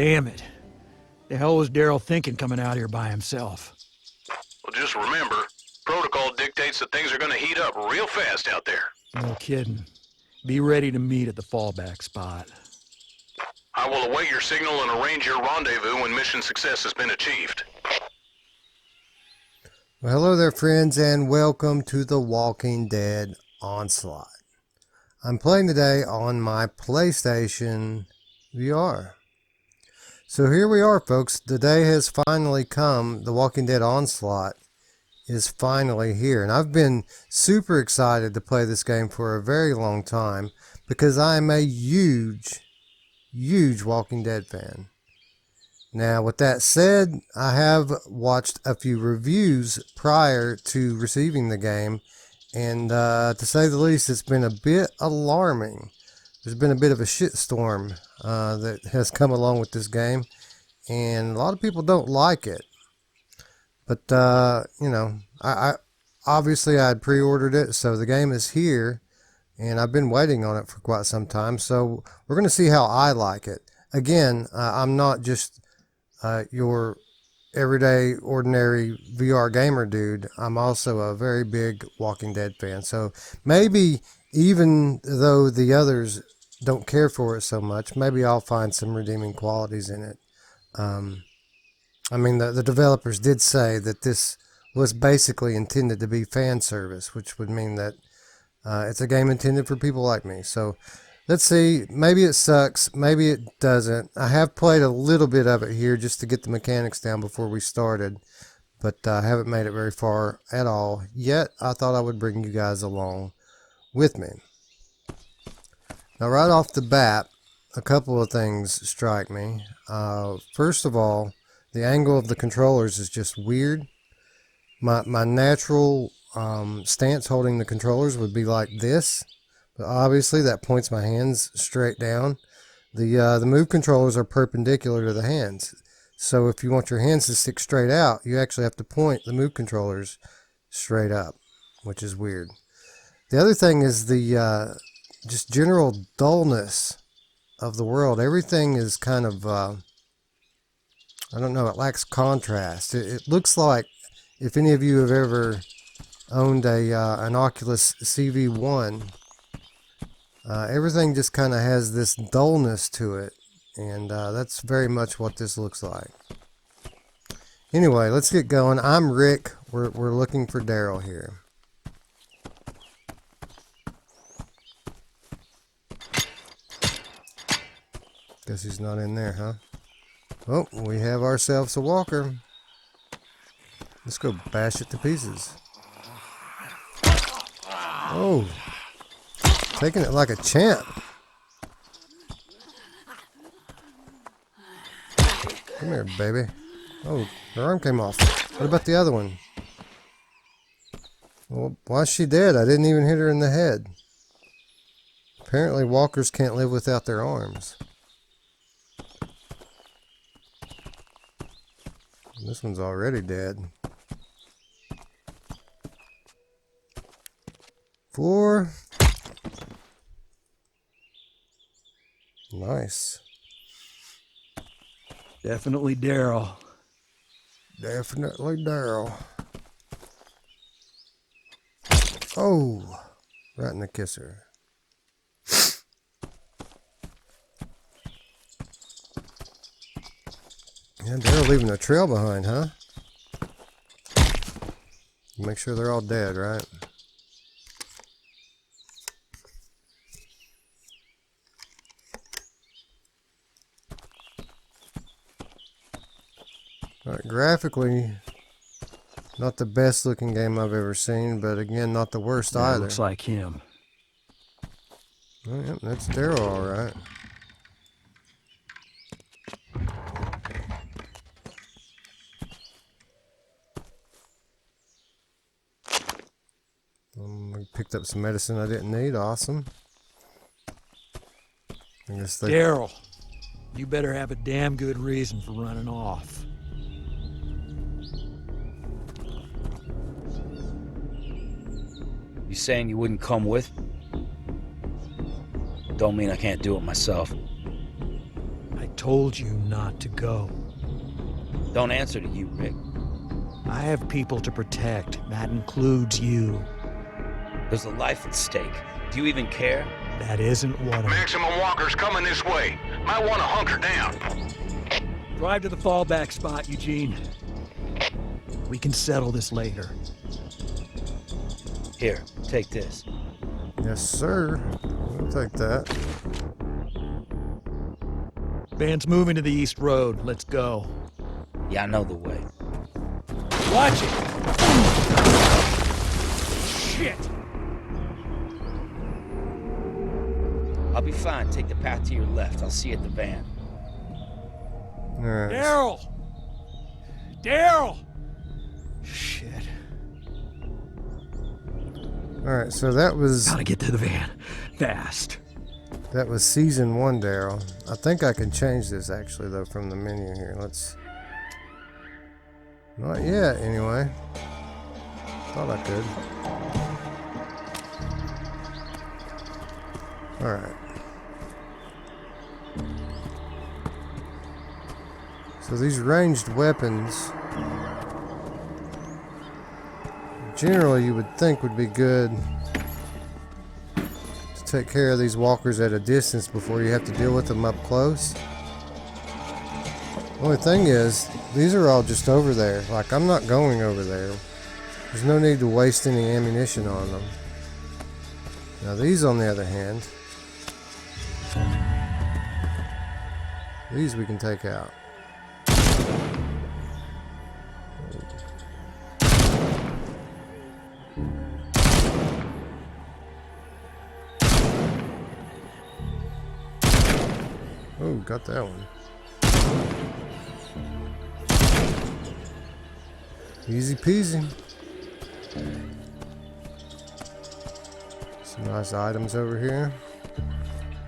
Damn it. The hell was Daryl thinking coming out here by himself? Well, just remember, protocol dictates that things are gonna heat up real fast out there. No kidding. Be ready to meet at the fallback spot. I will await your signal and arrange your rendezvous when mission success has been achieved. Well, hello there, friends, and welcome to The Walking Dead Onslaught. I'm playing today on my PlayStation VR. So here we are, folks. The day has finally come. The Walking Dead Onslaught is finally here. And I've been super excited to play this game for a very long time because I am a huge Walking Dead fan. Now, with that said, I have watched a few reviews prior to receiving the game, and to say the least, it's been a bit alarming. There's been a bit of a shitstorm that has come along with this game, and a lot of people don't like it. But, you know, I obviously I had pre-ordered it, so the game is here, and I've been waiting on it for quite some time, so we're going to see how I like it. Again, I'm not just your everyday, ordinary VR gamer dude. I'm also a very big Walking Dead fan, so maybe even though the others don't care for it so much, maybe I'll find some redeeming qualities in it. I mean, the developers did say that this was basically intended to be fan service, which would mean that it's a game intended for people like me. So let's see. Maybe it sucks. Maybe it doesn't. I have played a little bit of it here just to get the mechanics down before we started, but I haven't made it very far at all yet. I thought I would bring you guys along with me. Now, right off the bat, a couple of things strike me. First of all, the angle of the controllers is just weird. My natural stance holding the controllers would be like this, but obviously that points my hands straight down. The move controllers are perpendicular to the hands, so if you want your hands to stick straight out, you actually have to point the move controllers straight up, which is weird. The other thing is the just general dullness of the world. Everything is kind of I don't know, it lacks contrast. It looks like, if any of you have ever owned an Oculus CV1, everything just kind of has this dullness to it, and that's very much what this looks like. Anyway, let's get going. I'm Rick. We're looking for Daryl here. Guess he's not in there, huh? Oh, we have ourselves a walker. Let's go bash it to pieces. Oh, taking it like a champ. Come here, baby. Oh, her arm came off. What about the other one? Well, why is she dead? I didn't even hit her in the head. Apparently walkers can't live without their arms. This one's already dead. 4. Nice. Definitely Daryl. Definitely Daryl. Oh, right in the kisser. Yeah, Daryl leaving a trail behind, huh? Make sure they're all dead, right? Alright, graphically, not the best looking game I've ever seen, but again, not the worst either. Looks like him. Oh, yep, that's Daryl, alright. We picked up some medicine I didn't need. Awesome. I guess they... Daryl, you better have a damn good reason for running off. You saying you wouldn't come with? Don't mean I can't do it myself. I told you not to go. Don't answer to you, Rick. I have people to protect. That includes you. There's a life at stake. Do you even care? That isn't what I'm... Maximum walkers coming this way. Might want to hunker down. Drive to the fallback spot, Eugene. We can settle this later. Here, take this. Yes, sir. We'll take that. Van's moving to the East Road. Let's go. Yeah, I know the way. Watch it! Shit! I'll be fine. Take the path to your left. I'll see you at the van. Alright. Daryl! Daryl! Shit. Alright, so that was Gotta get to the van. Fast. season 1, Daryl. I think I can change this actually though from the menu here. Let's... Not yet, anyway. Thought I could. Alright. So these ranged weapons, generally you would think would be good to take care of these walkers at a distance before you have to deal with them up close. Only thing is, these are all just over there. Like, I'm not going over there. There's no need to waste any ammunition on them. Now these, on the other hand, these we can take out. Oh, got that one. Easy peasy. Some nice items over here.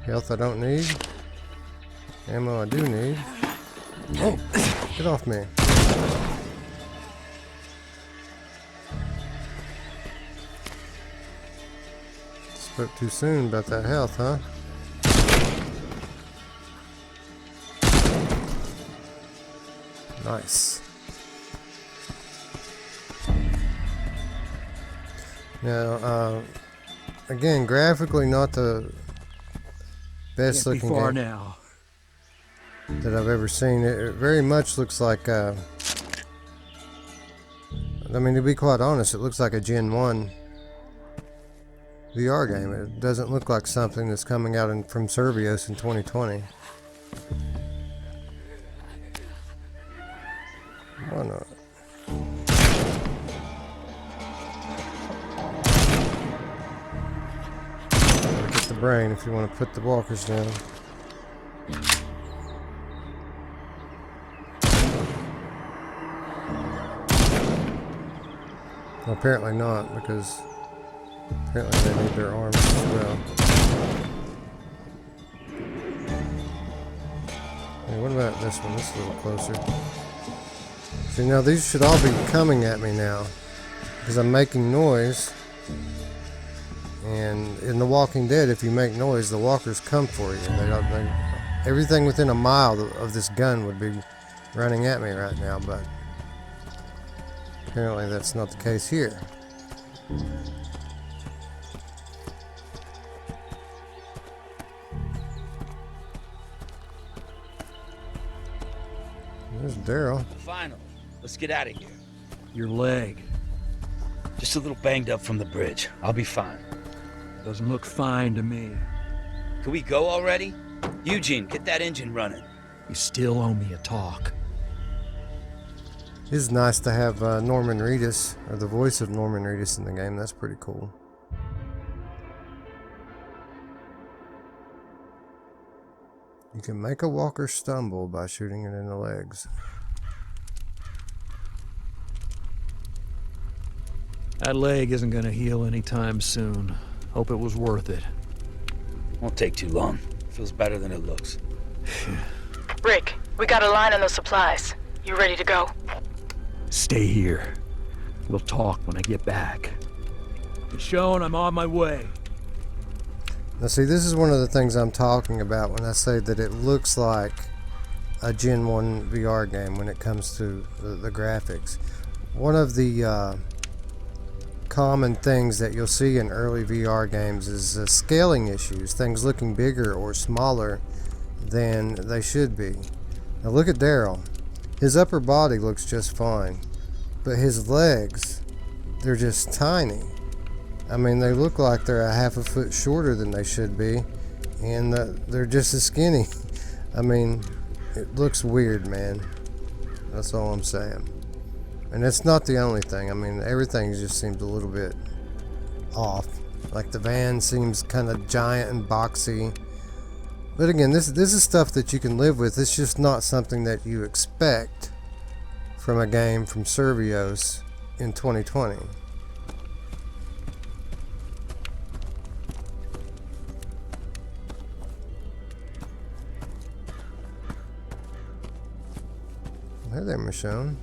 Health I don't need. Ammo I do need. Oh, get off me. Spoke too soon about that health, huh? Nice. Now, again, graphically not the best Can't be looking far game now. that I've ever seen. It very much looks like, I mean, to be quite honest, it looks like a Gen 1 VR game. It doesn't look like something that's coming out from Servios in 2020. Why not? Gotta get the brain if you want to put the walkers down. Well, apparently not, because apparently they need their arms as well. Hey, what about this one? This is a little closer. See, now these should all be coming at me now because I'm making noise. And in The Walking Dead, if you make noise, the walkers come for you. Everything within a mile of this gun would be running at me right now, but apparently that's not the case here. There's Daryl. Finally. Let's get out of here. Your leg. Just a little banged up from the bridge. I'll be fine. Doesn't look fine to me. Can we go already? Eugene, get that engine running. You still owe me a talk. It's nice to have Norman Reedus, or the voice of Norman Reedus in the game. That's pretty cool. You can make a walker stumble by shooting it in the legs. That leg isn't gonna heal anytime soon. Hope it was worth it. Won't take too long. Feels better than it looks. Rick, we got a line on those supplies. You ready to go? Stay here. We'll talk when I get back. Michonne, I'm on my way. Now see, this is one of the things I'm talking about when I say that it looks like a Gen 1 VR game when it comes to the graphics. One of the common things that you'll see in early VR games is scaling issues, things looking bigger or smaller than they should be. Now look at Daryl. His upper body looks just fine, but his legs, they're just tiny. I mean, they look like they're a half a foot shorter than they should be, and they're just as skinny. I mean, it looks weird, man. That's all I'm saying. And it's not the only thing. I mean, everything just seems a little bit off. Like the van seems kind of giant and boxy. But again, this is stuff that you can live with. It's just not something that you expect from a game from Survios in 2020. Hey there, Michonne.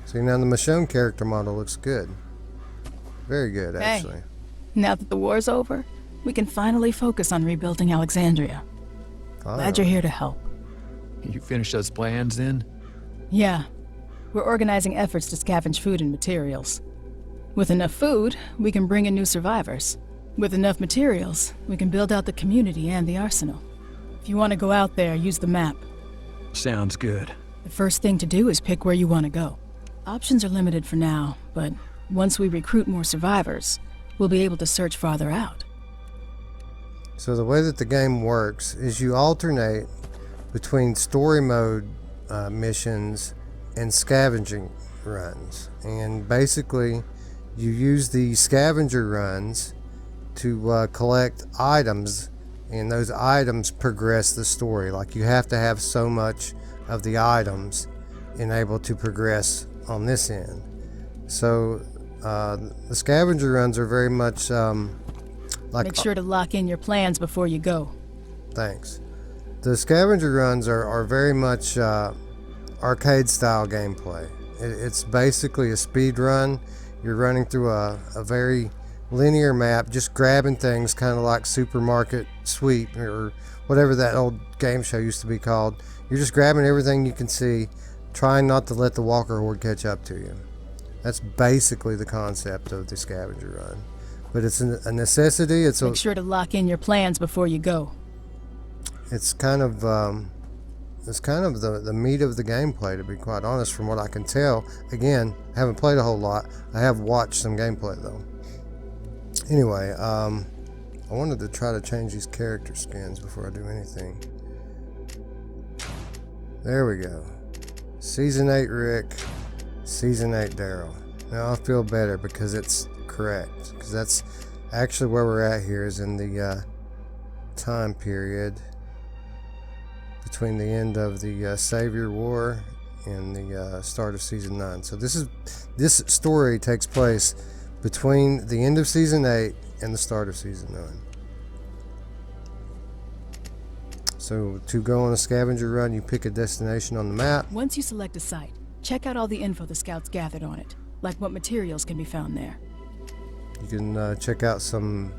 See, now the Michonne character model looks good. Very good, actually. Hey, now that the war's over, we can finally focus on rebuilding Alexandria. Glad you're here to help. You finished those plans then? Yeah. We're organizing efforts to scavenge food and materials. With enough food, we can bring in new survivors. With enough materials, we can build out the community and the arsenal. If you want to go out there, use the map. Sounds good. The first thing to do is pick where you want to go. Options are limited for now, but once we recruit more survivors, we'll be able to search farther out. So the way that the game works is you alternate between story mode missions and scavenging runs. And basically, you use the scavenger runs to collect items, and those items progress the story. Like, you have to have so much of the items and able to progress on this end. So the scavenger runs are very much like... Make sure to lock in your plans before you go. Thanks. The scavenger runs are very much arcade style gameplay. It's basically a speed run. You're running through a very linear map, just grabbing things, kind of like Supermarket Sweep or whatever that old game show used to be called. You're just grabbing everything you can see, trying not to let the walker horde catch up to you. That's basically the concept of the scavenger run. But it's a necessity. Make sure to lock in your plans before you go. It's kind of the meat of the gameplay, to be quite honest, from what I can tell. Again, I haven't played a whole lot. I have watched some gameplay though. Anyway, I wanted to try to change these character skins before I do anything. There we go. Season 8 Rick, Season 8 Daryl. Now I feel better because it's correct. Because that's actually where we're at here, is in the time period between the end of the Savior War and the start of Season 9. So this story takes place between the end of Season 8 and the start of Season 9. So to go on a scavenger run, you pick a destination on the map. Once you select a site, check out all the info the scouts gathered on it, like what materials can be found there. You can check out some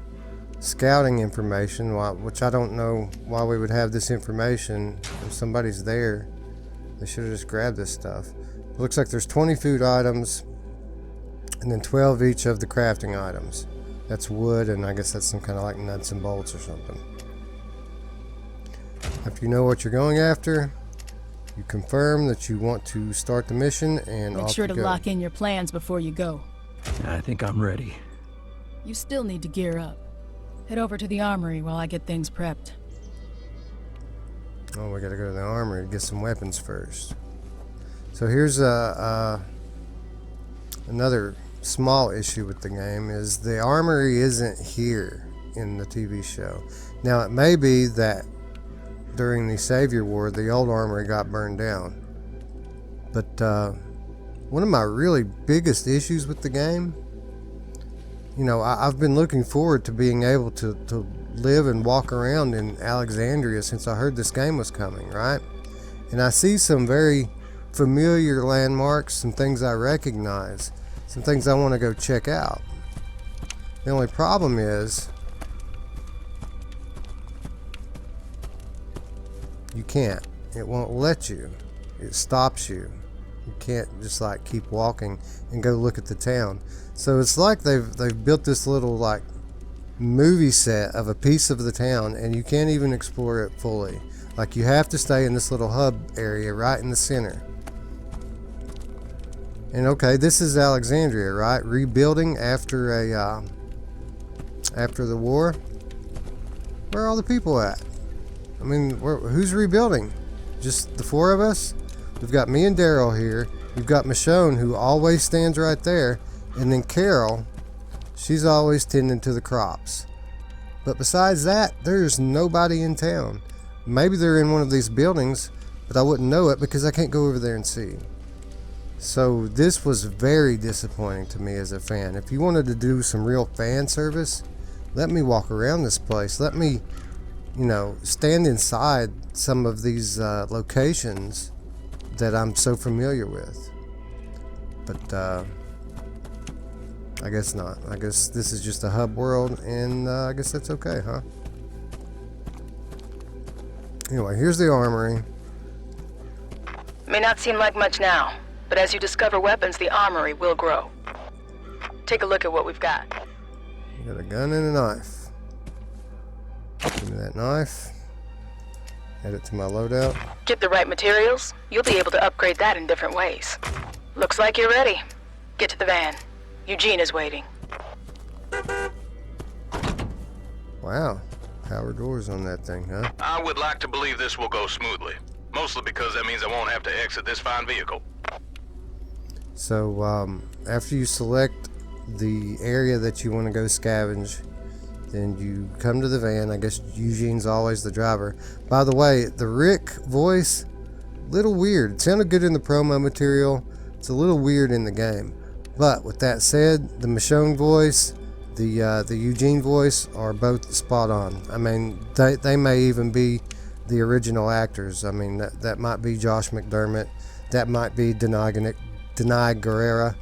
scouting information, which I don't know why we would have this information. If somebody's there, they should have just grabbed this stuff. It looks like there's 20 food items and then 12 each of the crafting items. That's wood, and I guess that's some kind of like nuts and bolts or something. After you know what you're going after, you confirm that you want to start the mission, and Make sure to lock in your plans before you go. I think I'm ready. You still need to gear up. Head over to the Armory while I get things prepped. Oh, we gotta go to the Armory to get some weapons first. So here's another small issue with the game, is the Armory isn't here in the TV show. Now, it may be that during the Savior War, the old Armory got burned down. But one of my really biggest issues with the game, you know, I've been looking forward to being able to live and walk around in Alexandria since I heard this game was coming, right? And I see some very familiar landmarks, some things I recognize, some things I want to go check out. The only problem is you can't. it won't let you. It stops you. You can't just like keep walking and go look at the town. So it's like they've built this little like movie set of a piece of the town, and you can't even explore it fully. Like, you have to stay in this little hub area right in the center. And okay, this is Alexandria, right? Rebuilding after after the war. Where are all the people at? I mean, who's rebuilding? Just the four of us? We've got me and Daryl here. We've got Michonne, who always stands right there. And then Carol, she's always tending to the crops. But besides that, there's nobody in town. Maybe they're in one of these buildings, but I wouldn't know it because I can't go over there and see. So this was very disappointing to me as a fan. If you wanted to do some real fan service, let me walk around this place. Let me, you know, stand inside some of these locations that I'm so familiar with. But I guess not. I guess this is just a hub world, and I guess that's okay, huh? Anyway, here's the armory. May not seem like much now, but as you discover weapons, the armory will grow. Take a look at what we've got. Got a gun and a knife. Give me that knife. Add it to my loadout. Get the right materials, you'll be able to upgrade that in different ways. Looks like you're ready. Get to the van. Eugene is waiting. Wow. Power doors on that thing, huh? I would like to believe this will go smoothly. Mostly because that means I won't have to exit this fine vehicle. So, after you select the area that you want to go scavenge, then you come to the van. I guess Eugene's always the driver. By the way, the Rick voice, little weird. It sounded good in the promo material. It's a little weird in the game. But with that said, the Michonne voice, the Eugene voice are both spot on. I mean, they may even be the original actors. I mean, that might be Josh McDermott. That might be Denai Guerrera.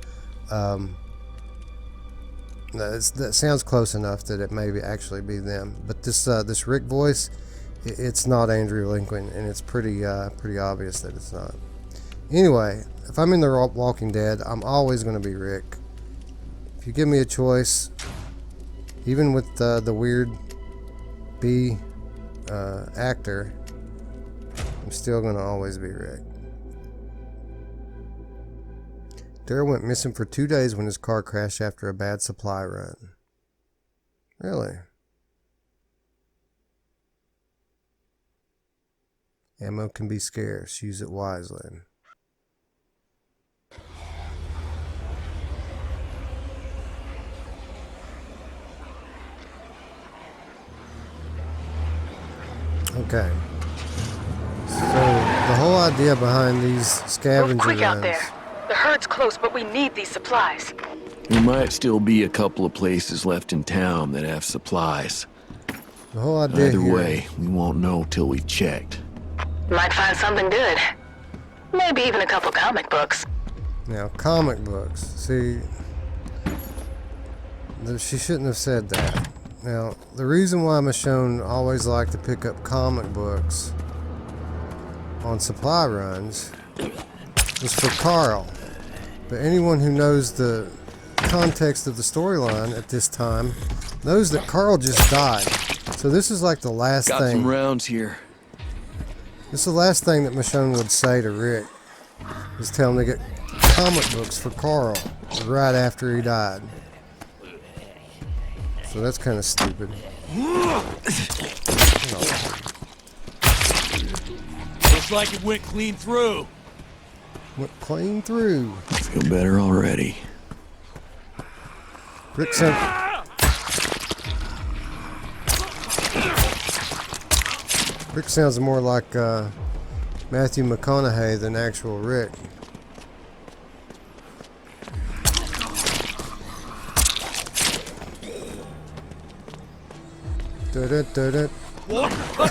That sounds close enough that it may actually be them. But this Rick voice, it's not Andrew Lincoln, and it's pretty obvious that it's not. Anyway, if I'm in The Walking Dead, I'm always going to be Rick. If you give me a choice, even with the weird B actor, I'm still going to always be Rick. Daryl went missing for 2 days when his car crashed after a bad supply run. Really? Ammo can be scarce. Use it wisely. Okay. So the whole idea behind these scavenger Move quick runs. out there. The herd's close, but we need these supplies. There might still be a couple of places left in town that have supplies. The whole idea Either here, way, we won't know till we've checked. Might find something good. Maybe even a couple comic books. now comic books. See, she shouldn't have said that. Now, the reason why Michonne always liked to pick up comic books on supply runs was for Carl. But anyone who knows the context of the storyline at this time knows that Carl just died. So this is like the last Got thing. some rounds here. This is the last thing that Michonne would say to Rick, is tell him to get comic books for Carl right after he died. So that's kind of stupid. Looks like it went clean through. Went clean through. Feel better already. Rick sounds more like Matthew McConaughey than actual Rick. Let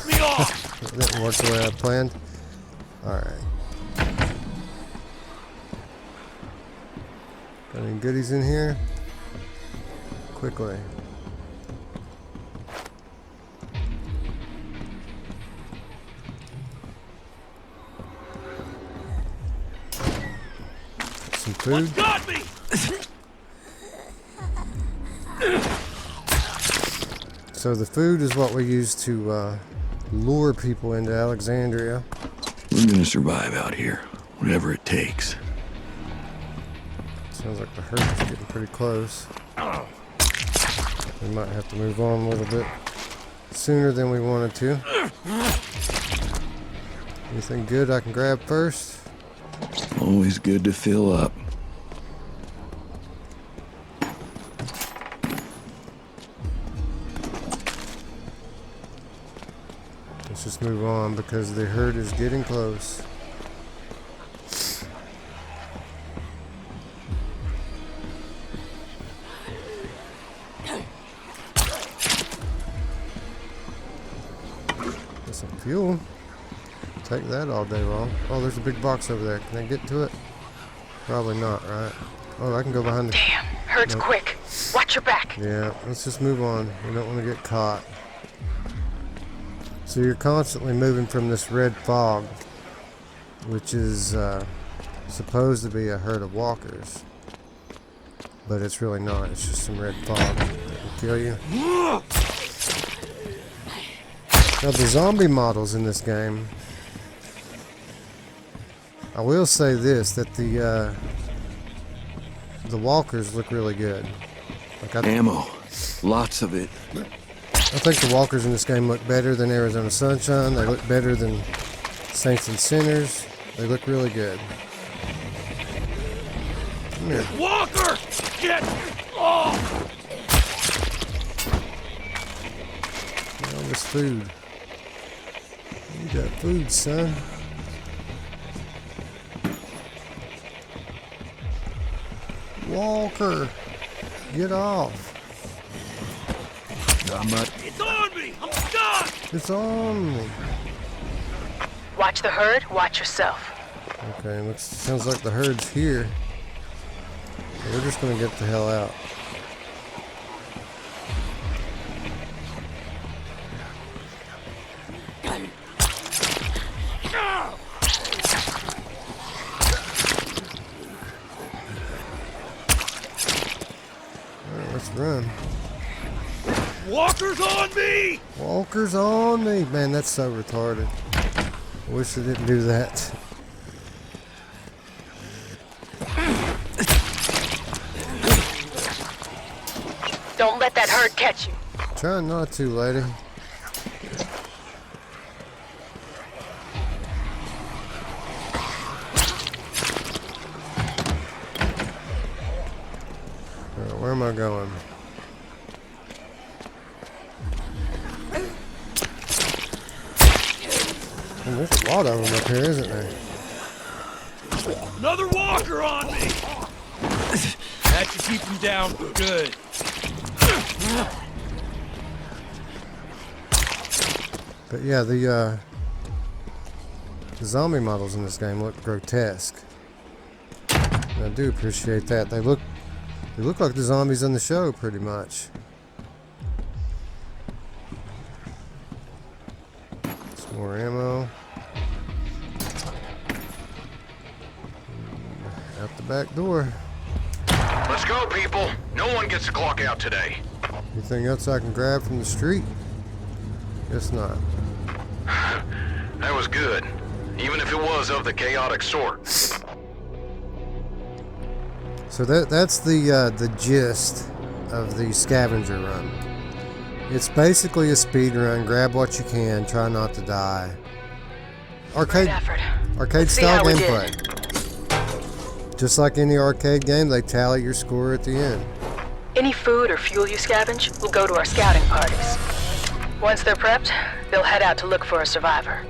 me off! That didn't work the way I planned. Alright. Got any goodies in here? Quickly. Some food. Got me! So the food is what we use to lure people into Alexandria. We're gonna survive out here, whatever it takes. Sounds like the herd is getting pretty close. We might have to move on a little bit sooner than we wanted to. Anything good I can grab first? Always good to fill up. Let's just move on because the herd is getting close. Get some fuel. Take that all day long. Oh, there's a big box over there. Can I get to it? Probably not, right? Oh, I can go behind the... Damn, herd's Nope. quick. Watch your back. Yeah, let's just move on. We don't want to get caught. So you're constantly moving from this red fog, which is supposed to be a herd of walkers. But it's really not. It's just some red fog that will kill you. Now the zombie models in this game, I will say this, that the walkers look really good. Like Ammo. Lots of it. I think the walkers in this game look better than Arizona Sunshine. They look better than Saints and Sinners. They look really good. Come here. Walker! Get off! All this food. You got food, son. Walker, get off. Not much. It's on me! I'm stuck! It's on me. Watch the herd, watch yourself. Okay, sounds like the herd's here. So we're just gonna get the hell out. Alright, let's run. Walker's on me! Walker's on me. Man, that's so retarded. I wish they didn't do that. Don't let that herd catch you. Trying not to, lady. Where am I going? And there's a lot of them up here, isn't there? Another walker on me! That should keep him down good. But yeah, the zombie models in this game look grotesque. And I do appreciate that. They look like the zombies on the show, pretty much. Some more ammo. Out the back door. Let's go, people. No one gets to clock out today. Anything else I can grab from the street? Guess not. That was good, even if it was of the chaotic sort. So that's the gist of the Scavenger Run. It's basically a speed run. Grab what you can. Try not to die. Great effort. Arcade See style how we gameplay. Just like any arcade game, they tally your score at the end. Any food or fuel you scavenge will go to our scouting parties. Once they're prepped, they'll head out to look for a survivor.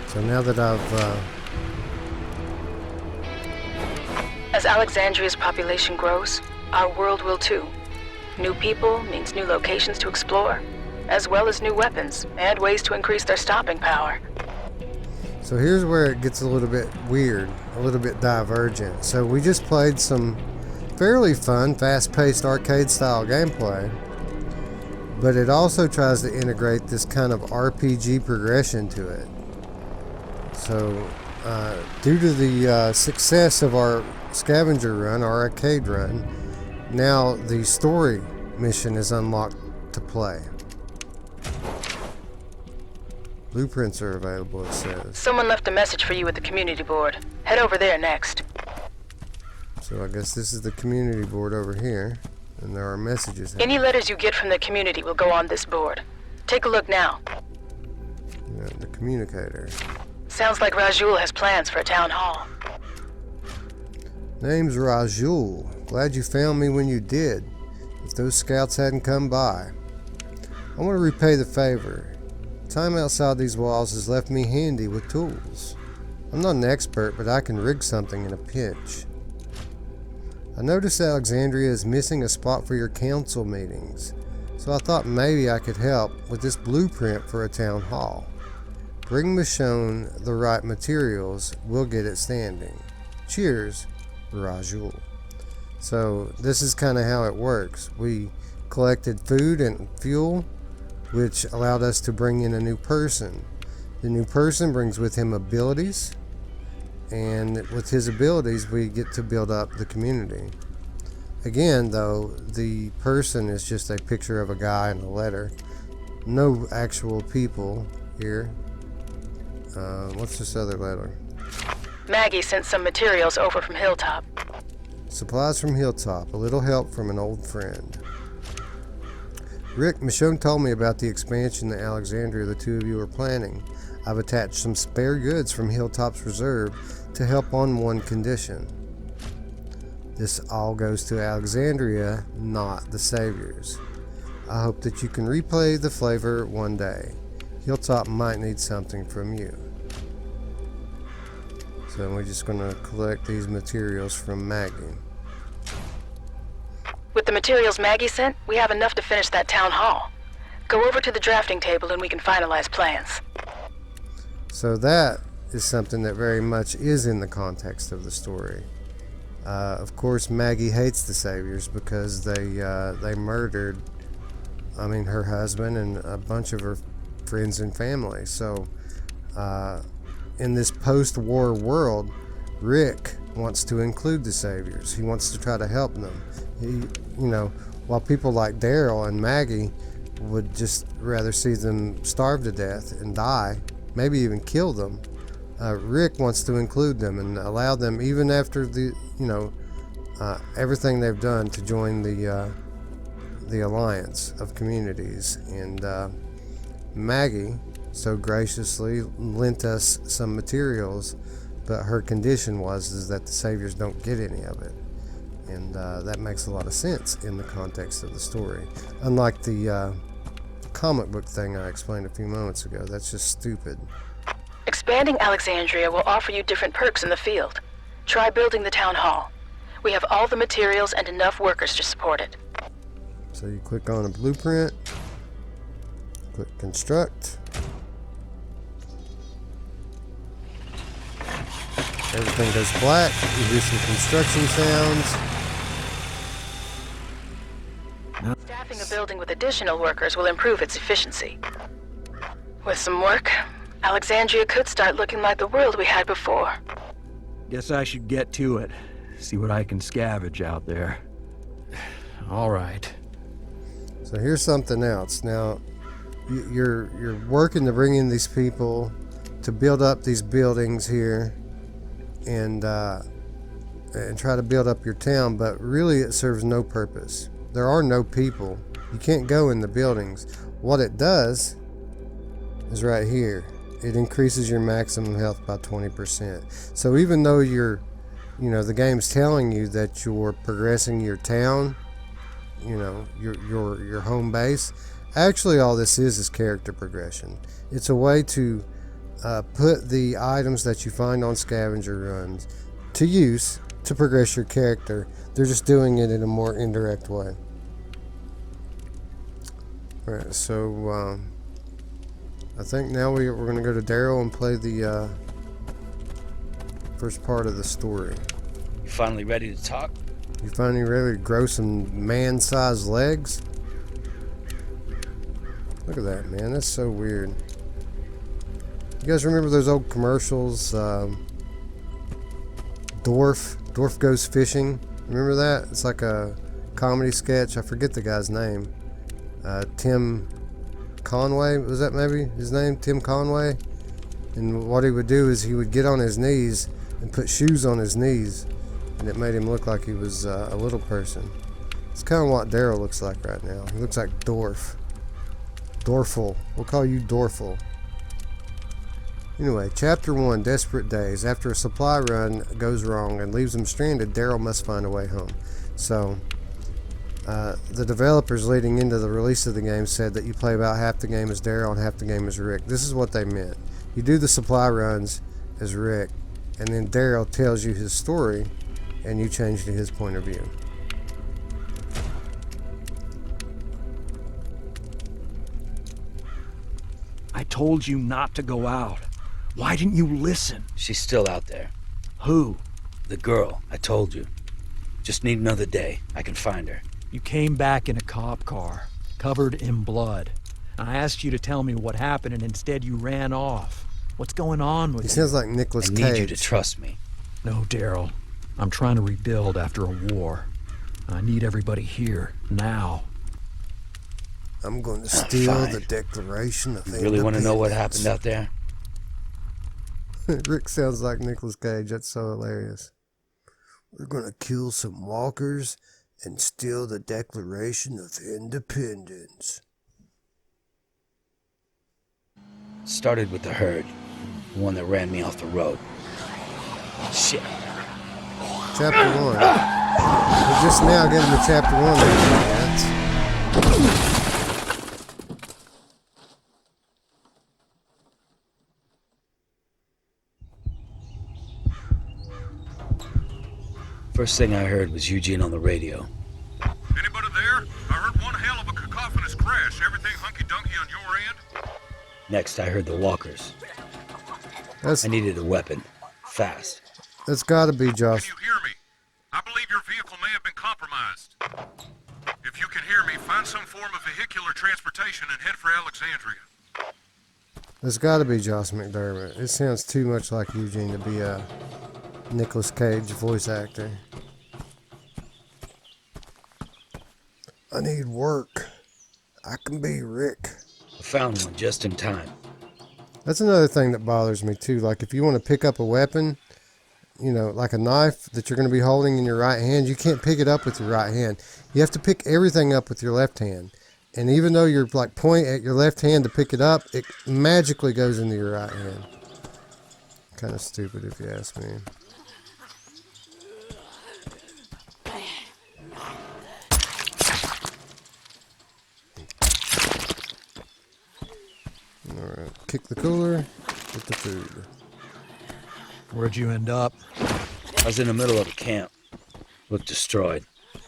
So now that I've As Alexandria's population grows, our world will too. New people means new locations to explore, as well as new weapons and ways to increase their stopping power. So here's where it gets a little bit weird, a little bit divergent. So we just played some fairly fun, fast-paced arcade-style gameplay. but it also tries to integrate this kind of RPG progression to it. So due to the success of our Scavenger Run, our arcade run, now the story mission is unlocked to play. Blueprints are available, it says. Someone left a message for you at the community board. Head over there next. So I guess this is the community board over here, and there are messages. Any letters you get from the community will go on this board. Take a look now. Yeah, the communicator. Sounds like Rajul has plans for a town hall. Name's Rajul. Glad you found me when you did. If those scouts hadn't come by. I want to repay the favor. Time outside these walls has left me handy with tools. I'm not an expert, but I can rig something in a pinch. I noticed Alexandria is missing a spot for your council meetings, so I thought maybe I could help with this blueprint for a town hall. Bring Michonne the right materials, we'll get it standing. Cheers, Rajul. So this is kind of how it works. We collected food and fuel, which allowed us to bring in a new person. The new person brings with him abilities, and with his abilities we get to build up the community. Again though, the person is just a picture of a guy and a letter. No actual people here. What's this other letter? Maggie sent some materials over from Hilltop. Supplies from Hilltop, a little help from an old friend. Rick, Michonne told me about the expansion to Alexandria the two of you are planning. I've attached some spare goods from Hilltop's reserve to help on one condition. This all goes to Alexandria, not the Saviors. I hope that you can replay the flavor one day. Hilltop might need something from you. So we're just going to collect these materials from Maggie. With the materials Maggie sent, we have enough to finish that town hall. Go over to the drafting table and we can finalize plans. So that is something that very much is in the context of the story. Of course, Maggie hates the Saviors because they murdered, her husband and a bunch of her friends and family. So in this post-war world, Rick wants to include the Saviors. He wants to try to help them. While people like Daryl and Maggie would just rather see them starve to death and die, maybe even kill them, Rick wants to include them and allow them, even after everything they've done, to join the alliance of communities. And Maggie so graciously lent us some materials, but her condition is that the Saviors don't get any of it. And that makes a lot of sense in the context of the story. Unlike the comic book thing I explained a few moments ago. That's just stupid. Expanding Alexandria will offer you different perks in the field. Try building the town hall. We have all the materials and enough workers to support it. So you click on a blueprint, click construct. Everything goes black. You do some construction sounds. Staffing a building with additional workers will improve its efficiency. With some work, Alexandria could start looking like the world we had before. Guess I should get to it. See what I can scavenge out there. All right. So here's something else. Now, you're working to bring in these people to build up these buildings here, and try to build up your town, but really it serves no purpose. There are no people. You can't go in the buildings. What it does is right here. It increases your maximum health by 20%. So even though the game's telling you that you're progressing your town, your home base, actually all this is character progression. It's a way to put the items that you find on Scavenger Runs to use to progress your character. They're just doing it in a more indirect way. Alright, so I think now we're going to go to Daryl and play the first part of the story. You finally ready to talk? You finally ready to grow some man-sized legs? Look at that, man. That's so weird. You guys remember those old commercials? Dorf Goes Fishing. Remember that? It's like a comedy sketch. I forget the guy's name. Tim Conway, was that maybe his name? Tim Conway? And what he would do is he would get on his knees and put shoes on his knees. And it made him look like he was a little person. It's kind of what Daryl looks like right now. He looks like Dorf. Dorful. We'll call you Dorful. Anyway, Chapter 1, Desperate Days. After a supply run goes wrong and leaves him stranded, Daryl must find a way home. So, the developers leading into the release of the game said that you play about half the game as Daryl and half the game as Rick. This is what they meant. You do the supply runs as Rick, and then Daryl tells you his story, and you change to his point of view. I told you not to go out. Why didn't you listen? She's still out there. Who? The girl, I told you. Just need another day. I can find her. You came back in a cop car, covered in blood. I asked you to tell me what happened, and instead you ran off. What's going on with He you? sounds like Nicolas I Cage. need you to trust me. No, Daryl. I'm trying to rebuild after a war. I need everybody here, now. I'm going to steal Fine. the Declaration of You really want to know what happened Independence. out there? Rick sounds like Nicolas Cage. That's so hilarious. We're going to kill some walkers and steal the Declaration of Independence. Started with the herd. The one that ran me off the road. Shit. Chapter 1. We're just now getting to Chapter 1. Lads. First thing I heard was Eugene on the radio. Anybody there? I heard one hell of a cacophonous crash. Everything hunky-dunky on your end? Next, I heard the walkers. I needed a weapon. Fast. That's got to be Josh. Can you hear me? I believe your vehicle may have been compromised. If you can hear me, find some form of vehicular transportation and head for Alexandria. That's got to be Josh McDermott. It sounds too much like Eugene to be a Nicolas Cage voice actor. I need work. I can be Rick. I found one just in time. That's another thing that bothers me too. Like if you want to pick up a weapon, you know, like a knife that you're going to be holding in your right hand, you can't pick it up with your right hand. You have to pick everything up with your left hand. And even though you're like point at your left hand to pick it up, it magically goes into your right hand. Kind of stupid if you ask me. Alright, kick the cooler, get the food. Where'd you end up? I was in the middle of a camp. Looked destroyed.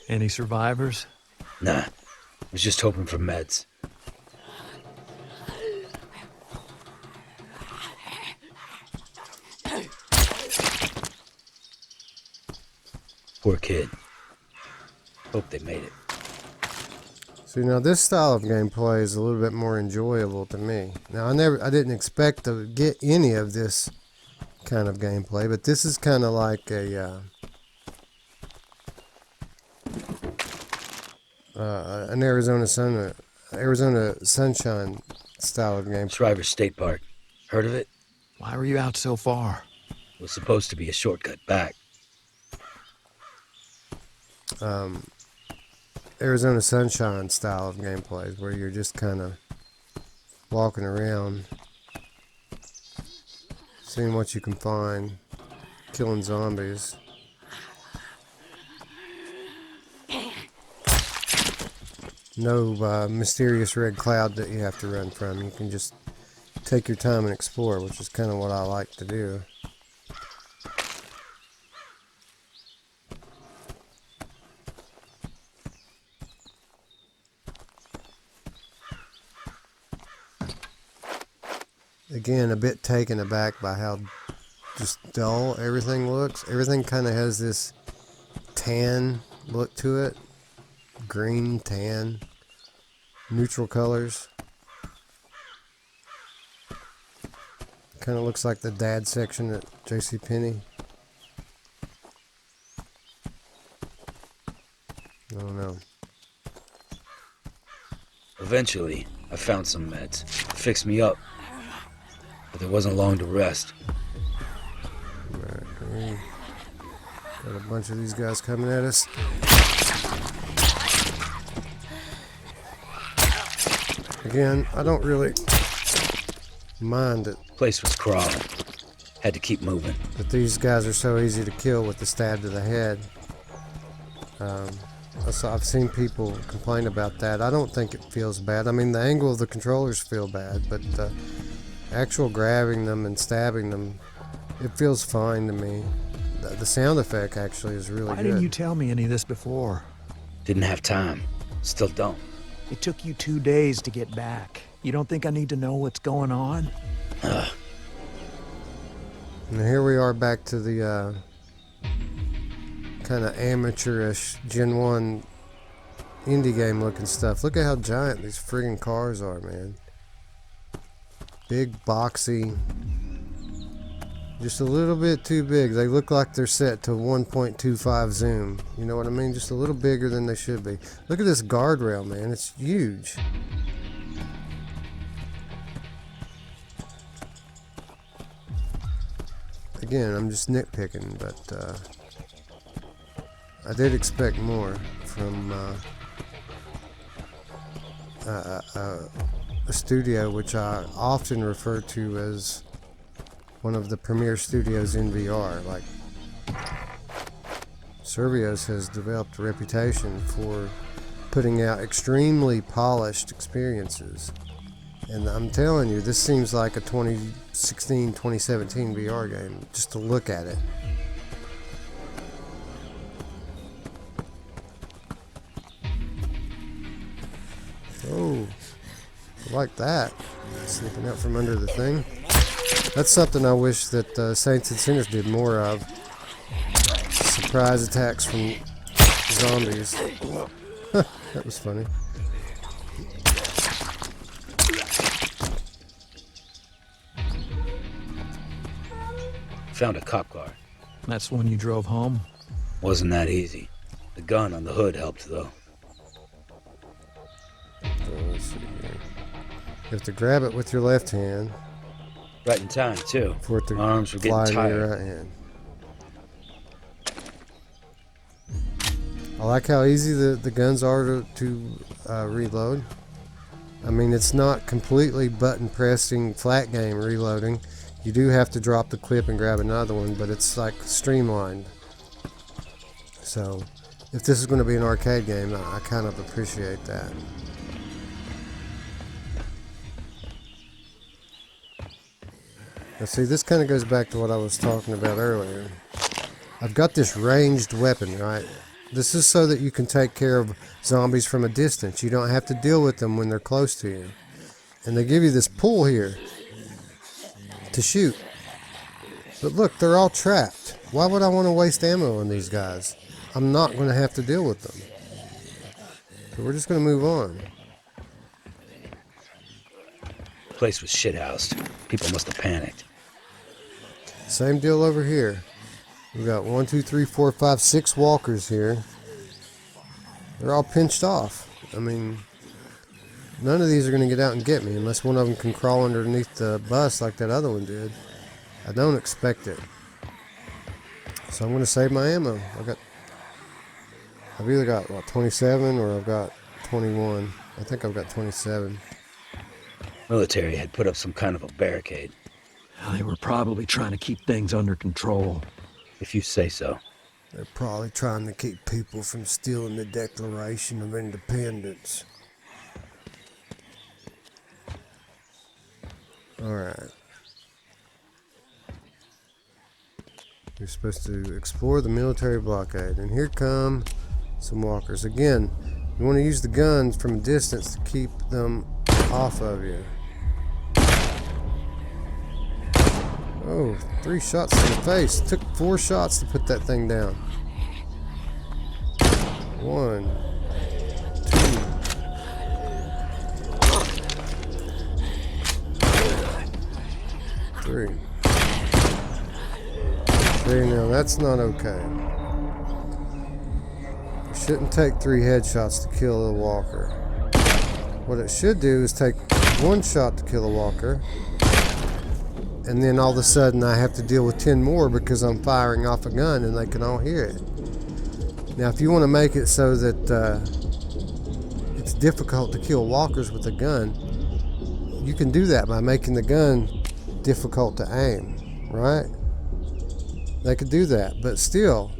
Any survivors? Nah. I was just hoping for meds. Poor kid. Hope they made it. See, now this style of gameplay is a little bit more enjoyable to me. Now, I didn't expect to get any of this kind of gameplay, but this is kind of like a an Arizona Sunshine style of gameplay. Shriver State Park. Heard of it? Why were you out so far? It was supposed to be a shortcut back. Arizona Sunshine style of gameplays where you're just kind of walking around, seeing what you can find, killing zombies. No mysterious red cloud that you have to run from. You can just take your time and explore, which is kind of what I like to do. Again, a bit taken aback by how just dull everything looks. Everything kind of has this tan look to it. Green, tan, neutral colors. Kind of looks like the dad section at JCPenney. I don't know. Eventually, I found some meds. Fixed me up. But there wasn't long to rest. Right. Got a bunch of these guys coming at us. Again, I don't really mind it. Place was crawling. Had to keep moving. But these guys are so easy to kill with the stab to the head. I've seen people complain about that. I don't think it feels bad. I mean, the angle of the controllers feel bad, but actual grabbing them and stabbing them, it feels fine to me. The sound effect actually is really good. Why didn't you tell me any of this before? Didn't have time. Still don't. It took you 2 days to get back. You don't think I need to know what's going on? And here we are back to the kind of amateurish Gen 1 indie game looking stuff. Look at how giant these friggin' cars are, man. Big, boxy. Just a little bit too big. They look like they're set to 1.25 zoom. You know what I mean? Just a little bigger than they should be. Look at this guardrail, man. It's huge. Again, I'm just nitpicking, but I did expect more from a studio which I often refer to as one of the premier studios in VR. Like, Survios has developed a reputation for putting out extremely polished experiences. And I'm telling you, this seems like a 2016, 2017 VR game, just to look at it. Oh, I like that. Sneaking out from under the thing. That's something I wish that Saints and Sinners did more of. Surprise attacks from zombies. That was funny. Found a cop car. That's when you drove home? Wasn't that easy. The gun on the hood helped, though. Let's see here. You have to grab it with your left hand. Right in time, too. For it to My arms were fly getting in your tired. right hand. I like how easy the guns are to reload. I mean, it's not completely button pressing flat game reloading. You do have to drop the clip and grab another one, but it's like streamlined. So, if this is going to be an arcade game, I kind of appreciate that. Now see, this kind of goes back to what I was talking about earlier. I've got this ranged weapon, right? This is so that you can take care of zombies from a distance. You don't have to deal with them when they're close to you. And they give you this pool here to shoot. But look, they're all trapped. Why would I want to waste ammo on these guys? I'm not going to have to deal with them. So we're just going to move on. The place was shithoused. People must have panicked. Same deal over here. We've got 1, 2, 3, 4, 5, 6 walkers here. They're all pinched off. I mean, none of these are going to get out and get me unless one of them can crawl underneath the bus like that other one did. I don't expect it. So I'm going to save my ammo. I've either got, what, 27 or I've got 21. I think I've got 27. Military had put up some kind of a barricade. They were probably trying to keep things under control. If you say so. They're probably trying to keep people from stealing the Declaration of Independence. Alright. You're supposed to explore the military blockade. And here come some walkers. Again, you want to use the guns from a distance to keep them off of you. Oh, 3 shots to the face. Took 4 shots to put that thing down. 1, 2, 3. See, now that's not okay. It shouldn't take 3 headshots to kill a walker. What it should do is take 1 shot to kill a walker, and then all of a sudden I have to deal with 10 more because I'm firing off a gun and they can all hear it. Now if you want to make it so that it's difficult to kill walkers with a gun, you can do that by making the gun difficult to aim, right? They could do that, but still,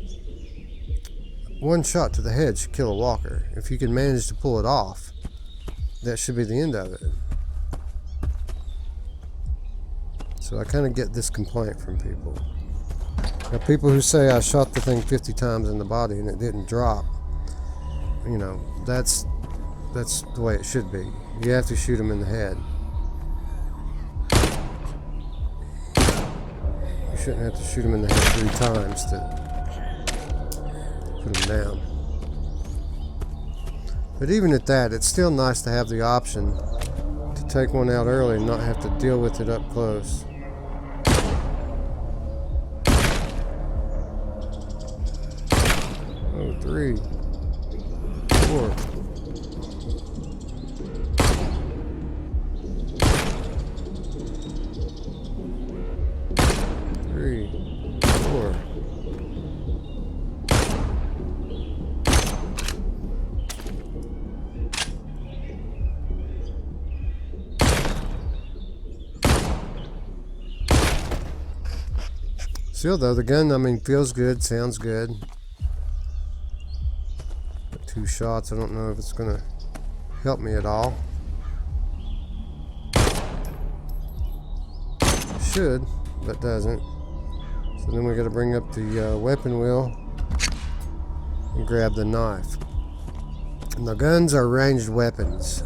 1 shot to the head should kill a walker. If you can manage to pull it off, that should be the end of it. So I kind of get this complaint from people. Now, people who say I shot the thing 50 times in the body and it didn't drop, you know, that's the way it should be. You have to shoot them in the head. You shouldn't have to shoot them in the head 3 times to put them down. But even at that, it's still nice to have the option to take one out early and not have to deal with it up close. Oh, 3, 4. Still though, the gun, I mean, feels good, sounds good. 2 shots, I don't know if it's gonna help me at all. It should, but doesn't. So then we gotta bring up the weapon wheel and grab the knife. And the guns are ranged weapons.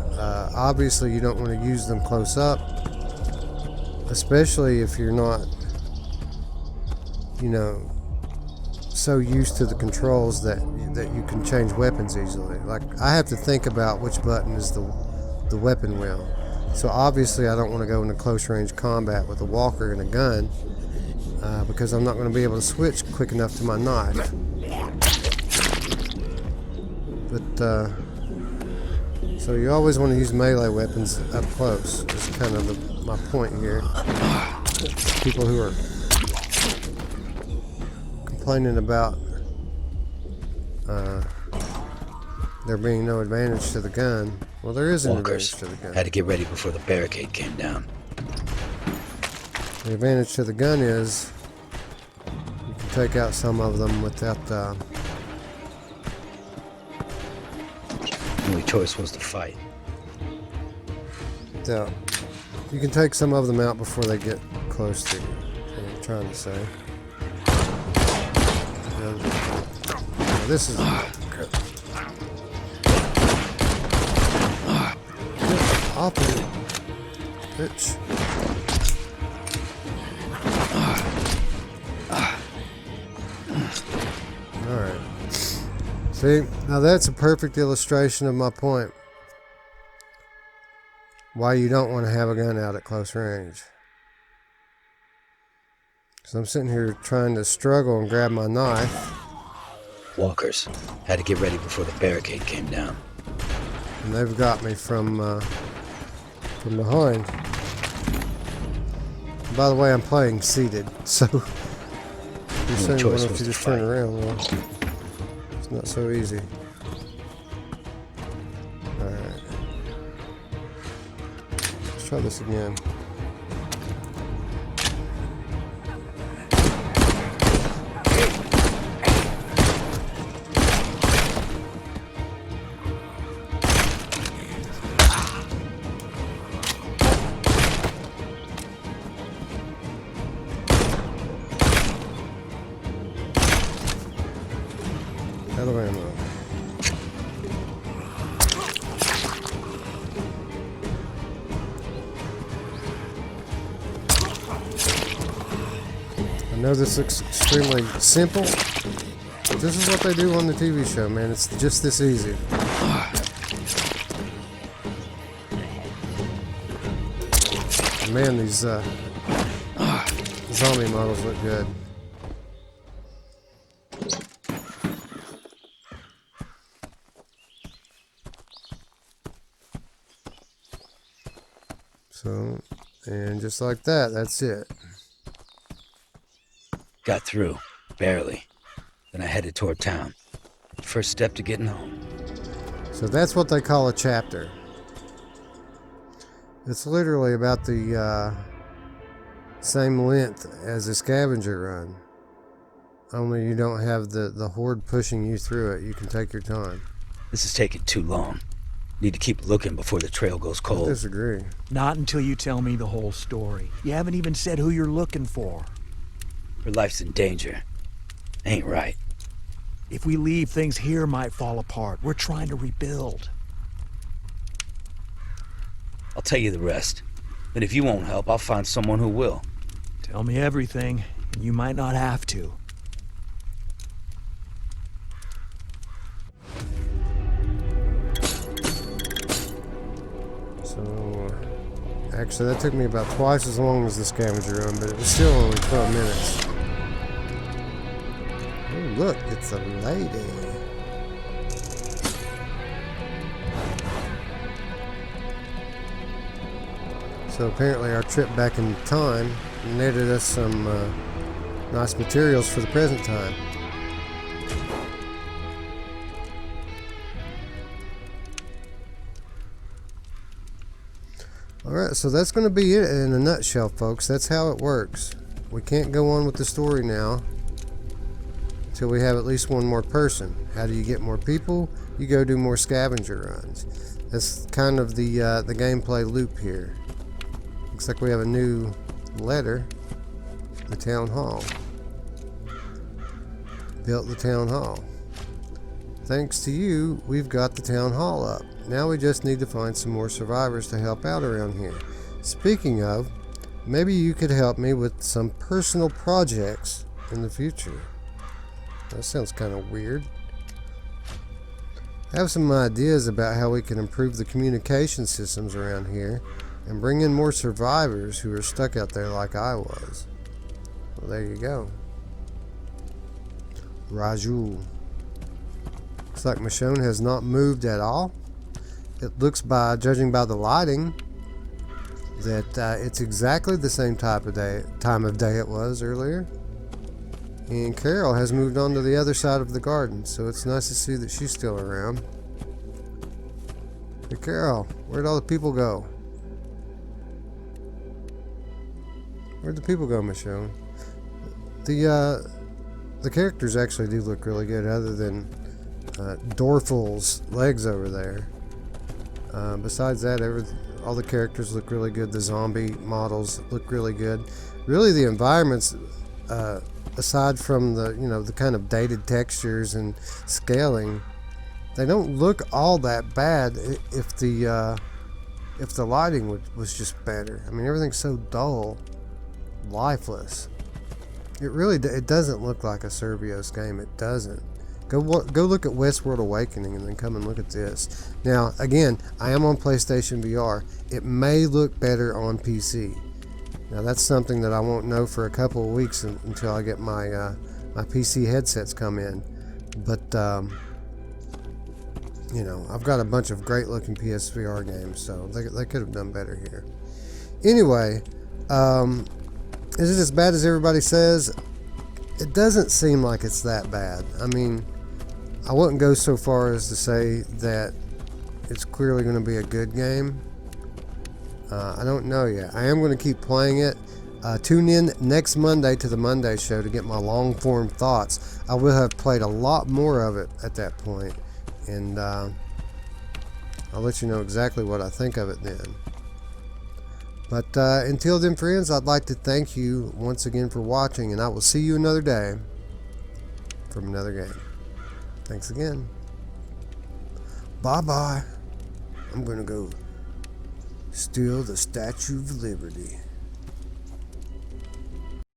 Obviously you don't want to use them close up, especially if you're not, you know, so used to the controls that you can change weapons easily. Like, I have to think about which button is the weapon wheel. So obviously I don't want to go into close range combat with a walker and a gun because I'm not going to be able to switch quick enough to my knife. But so you always want to use melee weapons up close. That's kind of my point here. People who are complaining about there being no advantage to the gun. Well, there is an advantage to the gun. Had to get ready before the barricade came down. The advantage to the gun is you can take out some of them without The only choice was to fight. you can take some of them out before they get close to you. That's what I'm trying to say. This is off of it, bitch. Alright. See, now that's a perfect illustration of my point. Why you don't want to have a gun out at close range. Because I'm sitting here trying to struggle and grab my knife. Walkers had to get ready before the barricade came down. And they've got me from behind. By the way, I'm playing seated, so you're saying, what if you just turn around? Well, it's not so easy. Alright. Let's try this again. I know this looks extremely simple, but this is what they do on the TV show, man. It's just this easy. Man, these zombie models look good. So, and just like that, that's it. Got through, barely. Then I headed toward town. First step to getting home. So that's what they call a chapter. It's literally about the same length as a scavenger run. Only you don't have the horde pushing you through it. You can take your time. This is taking too long. Need to keep looking before the trail goes I cold. disagree. Not until you tell me the whole story. You haven't even said who you're looking for. Her life's in danger. Ain't right. If we leave, things here might fall apart. We're trying to rebuild. I'll tell you the rest. But if you won't help, I'll find someone who will. Tell me everything, and you might not have to. So, actually, that took me about twice as long as the scavenger run, but it was still only 12 minutes. Oh, look, it's a lady. So apparently our trip back in time netted us some nice materials for the present time. Alright, so that's going to be it in a nutshell, folks. That's how it works. We can't go on with the story now until we have at least one more person. How do you get more people? You go do more scavenger runs. That's kind of the gameplay loop here. Looks like we have a new letter. The town hall. Built the town hall. Thanks to you, we've got the town hall up. Now we just need to find some more survivors to help out around here. Speaking of, maybe you could help me with some personal projects in the future. That sounds kind of weird. I have some ideas about how we can improve the communication systems around here and bring in more survivors who are stuck out there like I was. Well, there you go. Raju. Looks like Michonne has not moved at all. It looks, by judging by the lighting, that it's exactly the same time of day it was earlier. And Carol has moved on to the other side of the garden, so it's nice to see that she's still around. Hey Carol, where'd all the people go? Where'd the people go, Michonne? The characters actually do look really good, other than Dorful's legs over there. Besides that, all the characters look really good. The zombie models look really good. Really, the environments, aside from the kind of dated textures and scaling, they don't look all that bad if the lighting was just better. I mean, everything's so dull, lifeless. It doesn't look like a Survios game. It doesn't. Go look at Westworld Awakening and then come and look at this. Now, again, I am on PlayStation VR. It may look better on PC. Now, that's something that I won't know for a couple of weeks until I get my my PC headsets come in. But I've got a bunch of great-looking PSVR games, so they could have done better here. Anyway, is it as bad as everybody says? It doesn't seem like it's that bad. I mean, I wouldn't go so far as to say that it's clearly going to be a good game. I don't know yet. I am going to keep playing it. Tune in next Monday to the Monday show to get my long-form thoughts. I will have played a lot more of it at that point, and I'll let you know exactly what I think of it then. But until then, friends, I'd like to thank you once again for watching, and I will see you another day from another game. Thanks again. Bye-bye. I'm going to go steal the Statue of Liberty.